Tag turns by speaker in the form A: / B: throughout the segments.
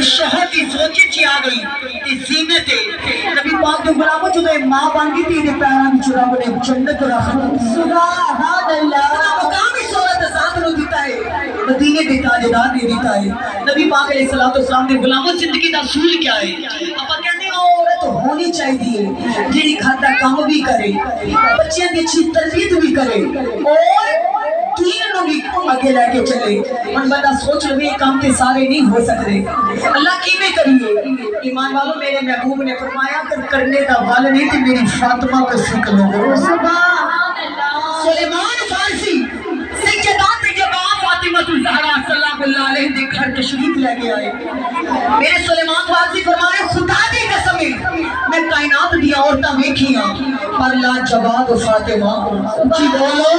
A: اگر شوہر کی سوچی چی آ گئی تی زینت نبی پاک دے غلاموں جو دے ماں بانگی تھی دے پیران چرا بنے جنت رکھ سبحان اللہ مقام اس صورت ذات نو دیتا ہے مدینے دے تاجدار نے دیتا ہے نبی پاک علیہ السلام دے غلاموں زندگی دا اصول کیا ہے اپا کہتے ہیں عورت ہونی چاہیے جنہی گھر دا کام بھی کرے بچیاں دی اچھی تربیت بھی کرے اور دین نو بھی آگے لے کے چلے من بندہ سوچ لو یہ کام تے سارے نہیں ہو سکتے اللہ کی میں کریے ایمان والوں میرے محبوب نے فرمایا کہ کرنے دا وال نہیں تھی میری فاطمہ کو سکھ لو سلیمان فارسی سجدات جبا فاطمہ الزہرا صلی اللہ علیہ دے گھر تشریف لے کے آئے میرے سلیمان فارسی فرمائے خدا دی قسم میں کائنات دی عورتاں ویکھیاں پر لا جواب فاطمہ جی بولو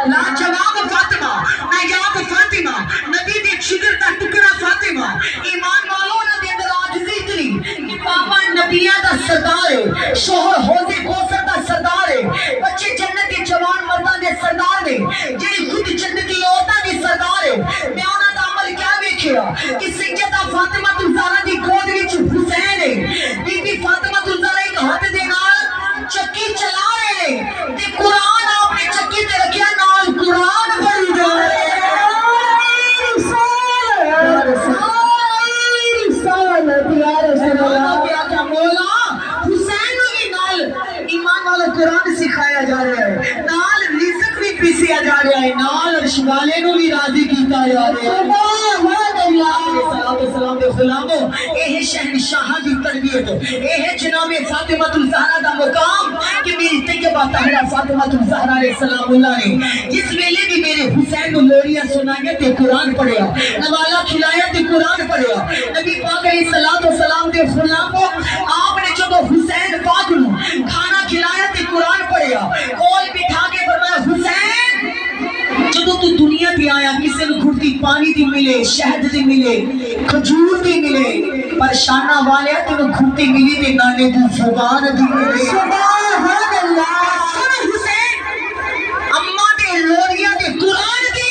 A: لا جواب فاطمہ نایاب فاطمہ نبی دے جگر دا ٹکڑا فاطمہ ایمان والوں نہ دے اندر عاجزی اتنی کہ پاپا نبیاں دا سردار ہے شوہر حوض کوثر دا سردار ہے بچے جنت دے جوان مرداں دے سردار نے جڑی خود جنت دی عورتاں دے سردار ہے میں انہاں دا عمل کیا ویکھیا کہ سیدہ فاطمہ الزہرا دی گود وچ حسین ہے بی بی فاطمہ الزہرا ایک ہاتھ دے نال چکی چلا رہے نے تے قرآن آپ نے چکی تے رکھیا نال قرآن پڑھی جا رہے قرآن سکھایا جا رہا ہے نال رزق بھی پیسیا جا رہا ہے نال عرش والے نو بھی راضی کیتا جا رہا ہے سلام دے غلاموں اے ہے شہنشاہ دی تربیت اے ہے جناب فاطمہ الزہرا دا مقام کہ میری طیبہ طاہرہ فاطمہ الزہرا علیہ السلام اللہ نے جس ویلے بھی میرے حسین کو لوریاں سنائیں تے قرآن پڑھیا نوالا کھلایا تے قرآن پڑھیا نبی پاک علیہ السلام دے غلاموں آپ نے جب حسین پاک نو کھانا کھلایا تے قرآن پڑھیا کول بٹھا کے فرمایا حسین جدو تو دنیا پہ آیا کسی نے گھڑتی پانی دی ملے شہد دی ملے کھجور دی ملے پریشانہ والے تو گھڑتی ملی تے نانے دی زبان دی ملے سبحان اللہ سن حسین اماں دے لوریاں دے قرآن دی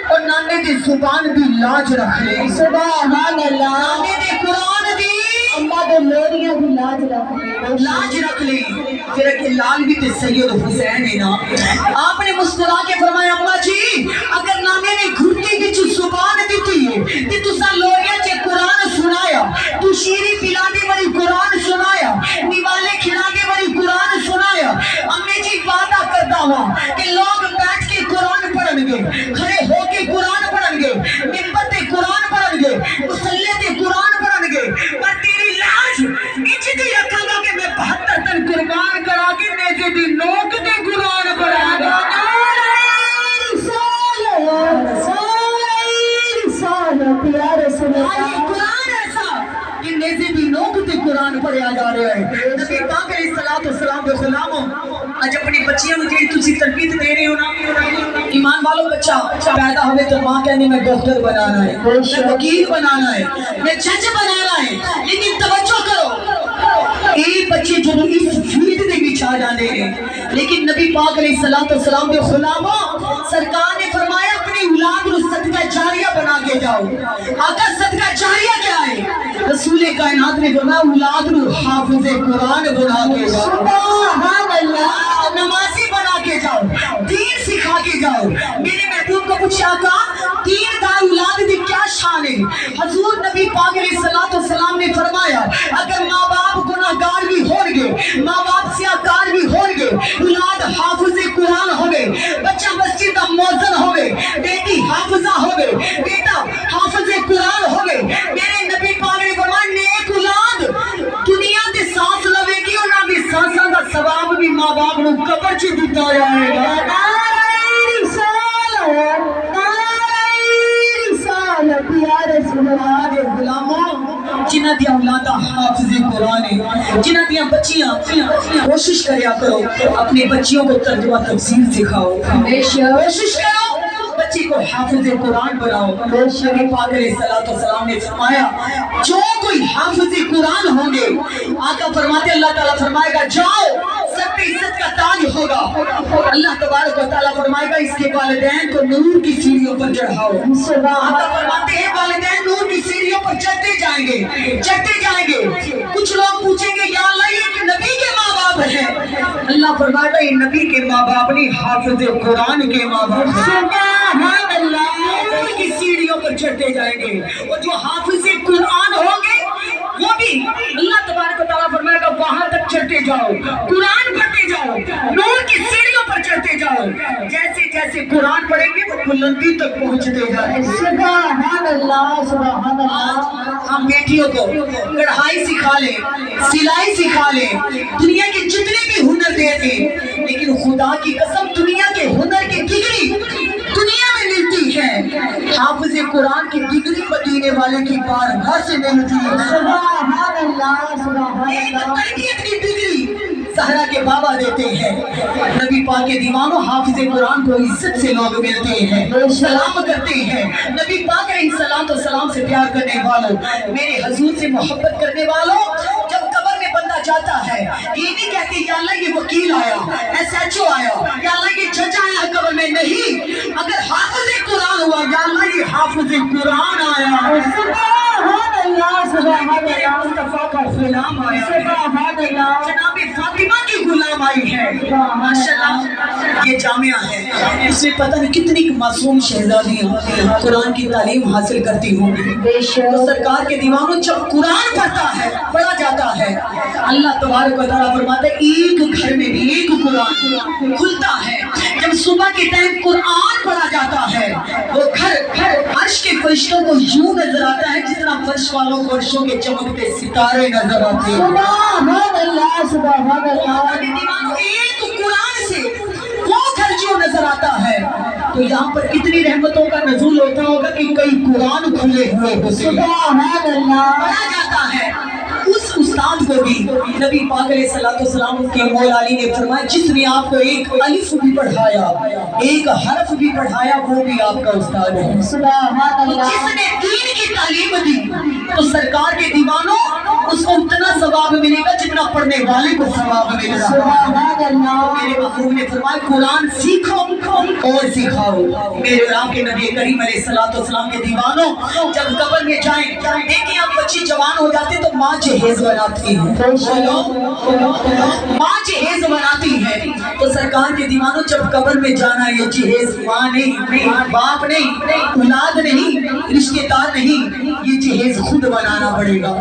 A: اور نانے دے زبان دی لاج رکھ لے سبحان اللہ نانے دے قرآن دی اماں دے لوریاں دی لاج رکھ لے پھر کہ لال بھی تے سید حسین ہے نا آپ نے مسکرا کے فرمایا اماں جی اگر نانے نے گھڑتی وچ زبان دیتی ہے تے تساں لوریاں چ قرآن سنایا تو شیری پلانے والی قرآن سنایا نیوالے کھلانے والی قرآن سنایا امی جی وعدہ کرتا ہوا کہ لوگ بیٹھ کے قرآن پڑھن گے کھڑے ہو کے قرآن پڑھن گے منبر تے قرآن پڑھن گے مصلی تے قرآن پڑھن گے پر تیری لاج اچھتی رکھا گا کہ میں 72 تن قربان کرا کے نیزے دی نوک تے قرآن پڑھا گا قرآن ایسا کہ نیزے دی نوک تے قرآن پڑھیا جا رہا ہے نبی پاک علیہ السلام دے غلاموں آج اپنی بچیاں مجھے تسی تربیت دے رہے ہو نا ایمان والوں بچہ پیدا ہوئے تو ماں کہنے میں ڈاکٹر بنانا ہے میں وکیل بنانا ہے میں جج بنانا ہے لیکن توجہ کرو ایک بچے جو اس فیلڈ دے وچ آ جانے ہیں لیکن نبی پاک علیہ السلام دے غلاموں سرکار نے فرمایا اپنی اولاد کو صدقہ جاریہ بنا کے جاؤ آقا صدقہ جاریہ کیا ہے رسول کائنات نے فرمایا اولاد کو حافظ قرآن بنا کے جاؤ سبحان اللہ نمازی بنا کے جاؤ دین سکھا کے جاؤ میرے محبوب کو پوچھا آقا دین دار اولاد دی کیا شان ہے حضور نبی پاک علیہ السلام نے فرمایا اگر ماں باپ گناہگار بھی ہوں گے ماں باپ سیاکار بھی ہوں گے اولاد حافظ قرآن ہوگے بچہ مسجد کا موذن ہوگے بیٹی حافظہ ہوگے بیٹا حافظ قرآن ہوگے میرے نبی پاک نے فرمایا نیک اولاد دنیا دے سانس لوے گی اور نہ بھی سانساں دا ثواب بھی ماں باپ نو قبر چ دتا جائے گا جنہ دیا اولادہ حافظ قرآن ہے جنہ دیا بچیاں کوشش کریا کرو اپنے بچیوں کو ترجمہ تفسیر سکھاؤ کوشش کرو بچی کو حافظ قرآن بناؤ نبی پاک علیہ السلام نے فرمایا جو کوئی حافظ قرآن ہوں گے آقا فرماتے اللہ تعالیٰ فرمائے گا جاؤ सर पे इज्जत का ताज होगा। अल्लाह तबारक व तआला फरमाएगा इसके वालिदैन को नूर की सीढ़ियों पर चढ़ाओ। आका फरमाते हैं वालिदैन नूर की सीढ़ियों पर चढ़ते जाएंगे, चढ़ते जाएंगे। कुछ लोग पूछेंगे या अल्लाह ये नबी के माँ बाप है। अल्लाह फरमाएगा ये नबी के माँ बाप नहीं, हाफिज कुरान के माँ बाप नूर की सीढ़ियों पर चढ़ते जाएंगे। और जो हाफिज कुरान होंगे वो भी अल्लाह तबारक व तआला फरमाएगा वहां तक चढ़ते जाओ, कुरान पढ़ते जाओ, नूर की सीढ़ियों पर चढ़ते जाओ। जैसे जैसे कुरान पढ़ेंगे वो बुलंदी तक पहुंचते जाएंगे। सुभान अल्लाह, सुभान अल्लाह। हम बेटियों को कढ़ाई सिखा ले, सिलाई सिखा ले, दुनिया के जितने भी हुनर दे दे, लेकिन खुदा की कसम दुनिया के हुनर की डिग्री दुनिया में मिलती है, हाफिज कुरान की डिग्री मदीने वाले की बारगाह से मिलती है। तरबियत की डिग्री सहरा के बाबा देते हैं। नबी पाक के दीवानों हाफिज कुरान को इज्जत से लोग मिलते हैं, सलाम करते हैं। नबी पाक अलैहिस्सलाम तो सलाम से प्यार करने वालों, मेरे हजूर से मोहब्बत करने वालों, जब कब्र में बंदा जाता है ये नहीं कहते या अल्लाह ये वकील आया, SHO आया, या अल्लाह ये जज आया कब्र में, नहीं। अगर हाफिज कुरान हुआ या अल्लाह ये हाफिज कुरान आया, मुस्तफा का गुलाम आया, जनाबे फातिमा की गुलाम आई है। माशाल्लाह ये जामिया है, इसमें पता नहीं कितनी मासूम शहजादियां कुरान की तालीम हासिल करती होंगी। तो सरकार के दीवानों जब कुरान पढ़ा जाता है, अल्लाह तबारक व तआला फरमाता है एक घर में भी एक कुरान खुलता है। जब सुबह के टाइम कुरान पढ़ा जाता है वो घर अर्श के फरिश्तों को यूं नजर आता है जितना फर्श वालों को अर्शों के चमकते सितारे नजर आते हैं। सुभान अल्लाह, सुभान अल्लाह। एक कुरान से वो घर जो नजर आता है, तो यहाँ पर कितनी रहमतों का नज़ूल होता होगा कि कई कुरान खुले हुए होते हैं। सुभान अल्लाह। पढ़ा जाता है उस उस्ताद को भी नबी पाक अलैहिस्सलाम के मौला अली ने फरमाया जिसने आपको एक अलिफ भी पढ़ाया, एक हरफ भी पढ़ाया, वो भी आपका उस्ताद है। सुभान अल्लाह। जिसने दीन की तालीम दी तो सरकार के दीवानों उसको उतना सवाब मिलेगा जितना पढ़ने वाले को सवाब मिलेगा। सुभान अल्लाह। मेरे महबूब ने फरमाया कुरान सीखो और सिखाओ। मेरे आपके नबी करीम अलैहिस्सलाम के दीवानों जब कब्र में जाएं, देखिए आप बच्ची जवान हो जाते तो माँ जहेज बनाती है, माँ जहेज बनाती है। तो सरकार के दीवानों जब कब्र में जाना ये जहेज माँ नहीं, बाप नहीं, औलाद नहीं, रिश्तेदार नहीं, ये जहेज खुद बनाना पड़ेगा।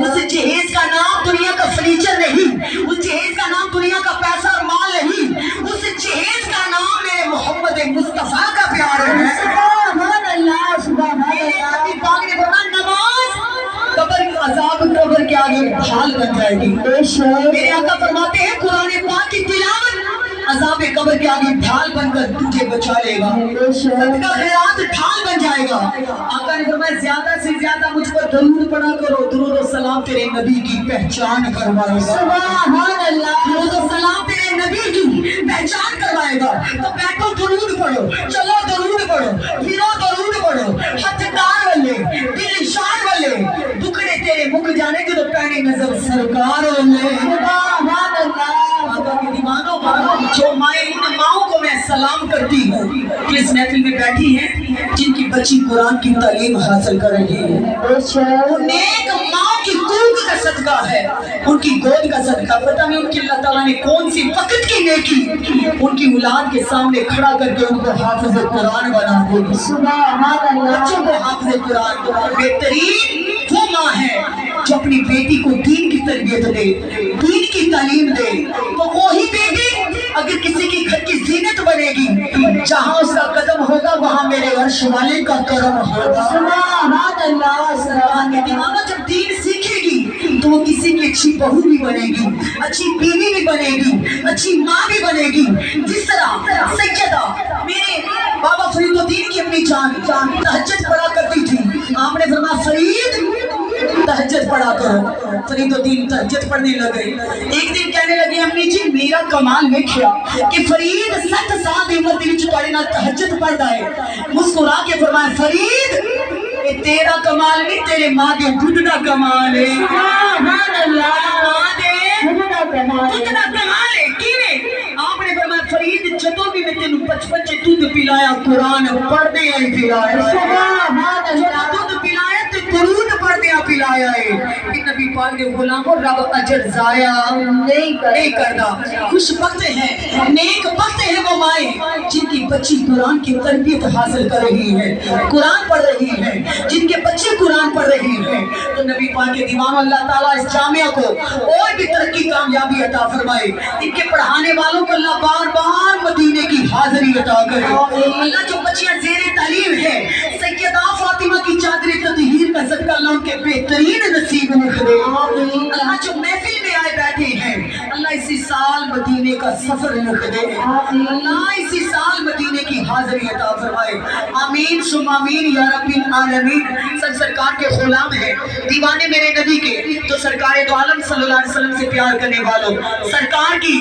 A: उस जहेज का नाम दुनिया का फर्नीचर नहीं, उस जहेज का नाम दुनिया का पैसा और माल नहीं, उस जहेज का नाम मेरे मोहम्मद मुस्तफा का प्यार है। सुभान अल्लाह, सुभान अल्लाह। नमाज कब्र अज़ाब कब्र के आगे ढाल बन जाएगी। मेरे आका फरमाते हैं कुरान पाक की तिलावत अज़ाब कब्र के आगे ढाल बनकर तुझे बचा लेगा, सदका खैरात ढाल बन जाएगा। आका ने फरमाया ज्यादा से ज्यादा मुझ पर दरूद पढ़ा करो, दुरूद और सलाम तेरे नबी की पहचान करवाएगा। सुभान अल्लाह। दुरूद और सलाम तेरे नबी की पहचान करवाएगा। तो बैठो दरूद पढ़ो, चलो दरूद पढ़ो, फिरो दरूद पढ़ो, हथकार वाले दिल शान वाले दुखड़े तेरे मुक जाने के तो पहली नजर सरकार वाले। सुभान अल्लाह। के दीवानों जो माए इन माओं को मैं सलाम करती हूँ कि इस महफिल में बैठी हैं जिनकी बच्ची कुरान की तालीम हासिल कर रही है। नेक माओं की कूक का सदका है, उनकी गोद का सदका। पता नहीं उनकी अल्लाह ताला ने कौन सी वक्त की नेकी उनकी औलाद के सामने खड़ा करके उनको हाफिज कुरान बना देगी। बच्चों को हाफिज कुरान। बेहतरीन वो माँ है जो अपनी बेटी को दीन की तरबियत दे, दीन की तालीम दे। तो वही बेटी अगर किसी की घर की जीनत बनेगी, जहाँ उसका कदम होगा वहाँ मेरे अर्श वाले का करम होगा। सुभान अल्लाह। दीवाना जब दीन सीखेगी तो वो किसी की अच्छी बहू भी बनेगी, अच्छी बीवी भी बनेगी, अच्छी माँ भी बनेगी। जिस तरह सैयदा मेरे बाबा फरीदुद्दीन की अपनी जान तहज्जुद पढ़ा करती थी, आपने फरमाया फरीद तहज्जुद पढ़ा करो। फरीदुद्दीन तहज्जुद पढ़ने लगे। एक दिन कहने लगे अम्मी जी मेरा कमाल देखिया कि फरीद 7 साल की उम्र दी तुम्हारे नाल तहज्जुद पढ़ता है। मुस्कुरा के फरमाया फरीद ये तेरा कमाल नहीं तेरे माँ के दूध का कमाल है। सुभान अल्लाह। माँ दे कितना कमाल है किवें आपने फरमाया फरीद जदों भी मैं तेनू बचपन च दूध पिलाया कुरान पढ़दे आई पिलाया सुभान अल्लाह दूध पिलाया ते दुरूद पढ़दे आ पिलाया है कि नबी पाक ने गुलामों रब अजर जाया नहीं करदा खुश वक्त है नेक वक्त है वो माए जिनकी बच्ची कुरान की तरबियत हासिल कर रही है कुरान पढ़ रही है जिनके बच्चे कुरान पढ़ रही है तो नबी पाक के दीवान अल्लाह ताला इस जामिया को और भी तरक्की कामयाबी अता फरमाए इनके पढ़ाने वालों को अल्लाह बार बार मदीने की हाजिरी अता करे अल्लाह जो बच्चियां ज़ेरे तालीम है सैयदा फातिमा की चादर तदहीर का सदका अल्लाह उनके बेहतरीन नसीब लिख दे अल्लाह जो महफिल में आए बैठे हैं अल्लाह इसी साल मदीने का सफर लिख दे अल्लाह इसी साल मदीने की हाजिरी अता फरमाए आमीन सुम आमीन या रब्बिल आलमीन सब सरकार के गुलाम हैं दीवाने मेरे नबी के तो सरकार दो आलम सल्लल्लाहु अलैहि वसल्लम से प्यार करने वालों सरकार की